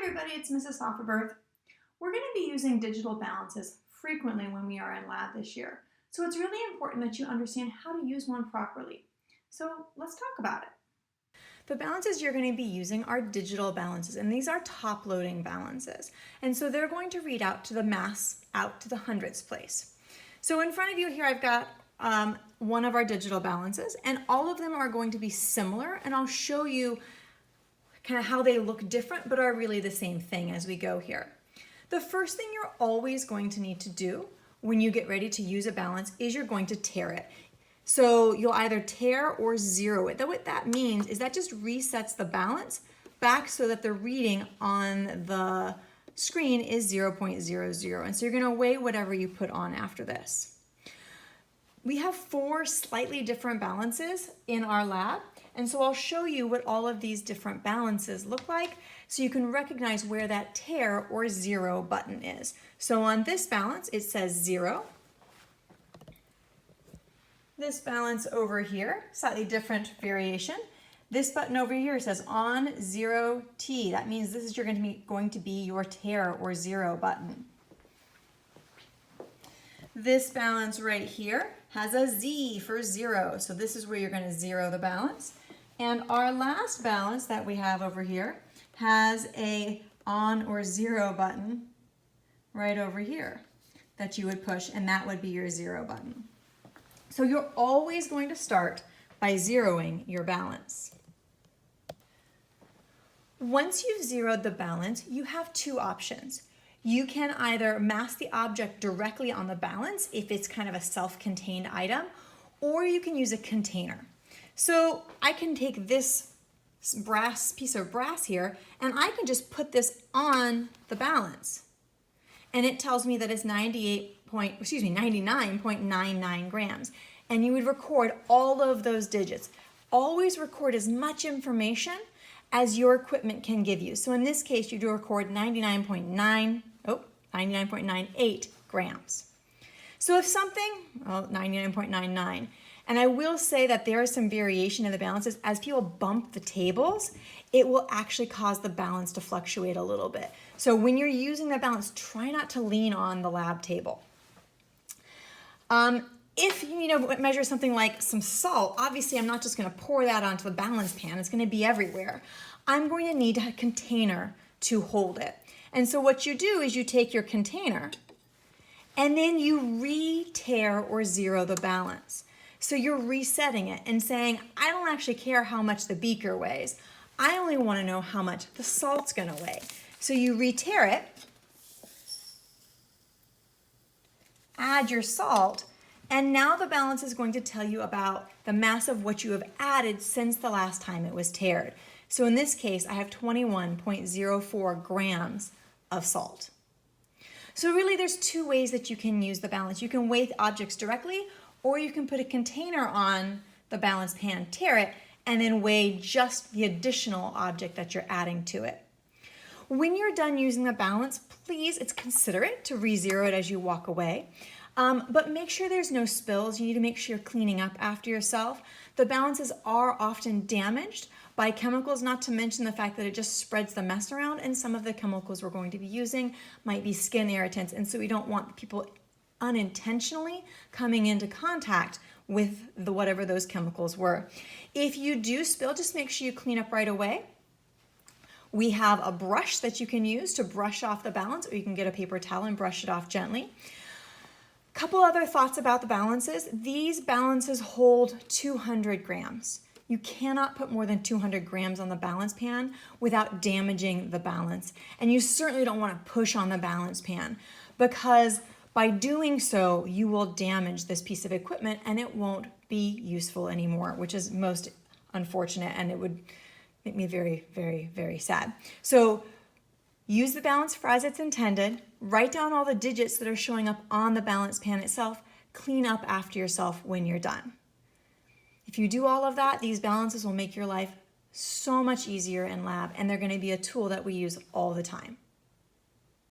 everybody, it's Mrs. Offerberth. We're going to be using digital balances frequently when we are in lab this year. So it's really important that you understand how to use one properly. So let's talk about it. The balances you're going to be using are digital balances, and these are top-loading balances. And so they're going to read out to the mass, out to the hundredths place. So in front of you here, I've got one of our digital balances, and all of them are going to be similar, and I'll show you kind of how they look different, but are really the same thing as we go here. The first thing you're always going to need to do when you get ready to use a balance is you're going to tare it. So you'll either tare or zero it. What that means is that just resets the balance back so that the reading on the screen is 0.00. And so you're gonna weigh whatever you put on after this. We have 4 slightly different balances in our lab. And so I'll show you what all of these different balances look like so you can recognize where that tare or 0 button is. So on this balance, it says 0. This balance over here, slightly different variation. This button over here says on 0T. That means this is going to be your tare or 0 button. This balance right here has a Z for 0. So this is where you're going to zero the balance. And our last balance that we have over here has a on or 0 button right over here that you would push, and that would be your 0 button. So you're always going to start by zeroing your balance. Once you've zeroed the balance, you have 2 options. You can either mask the object directly on the balance if it's kind of a self-contained item, or you can use a container. So I can take this piece of brass here and I can just put this on the balance. And it tells me that it's 99.99 grams. And you would record all of those digits. Always record as much information as your equipment can give you. So in this case, you do record 99.98 grams. So if something, 99.99. And I will say that there is some variation in the balances. As people bump the tables, it will actually cause the balance to fluctuate a little bit. So when you're using the balance, try not to lean on the lab table. If you measure something like some salt, obviously I'm not just going to pour that onto the balance pan. It's going to be everywhere. I'm going to need a container to hold it. And so what you do is you take your container and then you re-tare or zero the balance. So you're resetting it and saying, I don't actually care how much the beaker weighs. I only want to know how much the salt's going to weigh. So you re-tare it, add your salt, and now the balance is going to tell you about the mass of what you have added since the last time it was tared. So in this case, I have 21.04 grams of salt. So really there's 2 ways that you can use the balance. You can weigh objects directly, or you can put a container on the balance pan, tare it, and then weigh just the additional object that you're adding to it. When you're done using the balance, please, it's considerate to re-zero it as you walk away. But make sure there's no spills. You need to make sure you're cleaning up after yourself. The balances are often damaged by chemicals, not to mention the fact that it just spreads the mess around, and some of the chemicals we're going to be using might be skin irritants, and so we don't want people unintentionally coming into contact with whatever those chemicals were. If you do spill, just make sure you clean up right away. We have a brush that you can use to brush off the balance, or you can get a paper towel and brush it off gently. Couple other thoughts about the balances. These balances hold 200 grams. You cannot put more than 200 grams on the balance pan without damaging the balance. And you certainly don't want to push on the balance pan, because by doing so, you will damage this piece of equipment and it won't be useful anymore, which is most unfortunate, and it would make me very, very, very sad. So use the balance for as it's intended. Write down all the digits that are showing up on the balance pan itself. Clean up after yourself when you're done. If you do all of that, these balances will make your life so much easier in lab, and they're going to be a tool that we use all the time.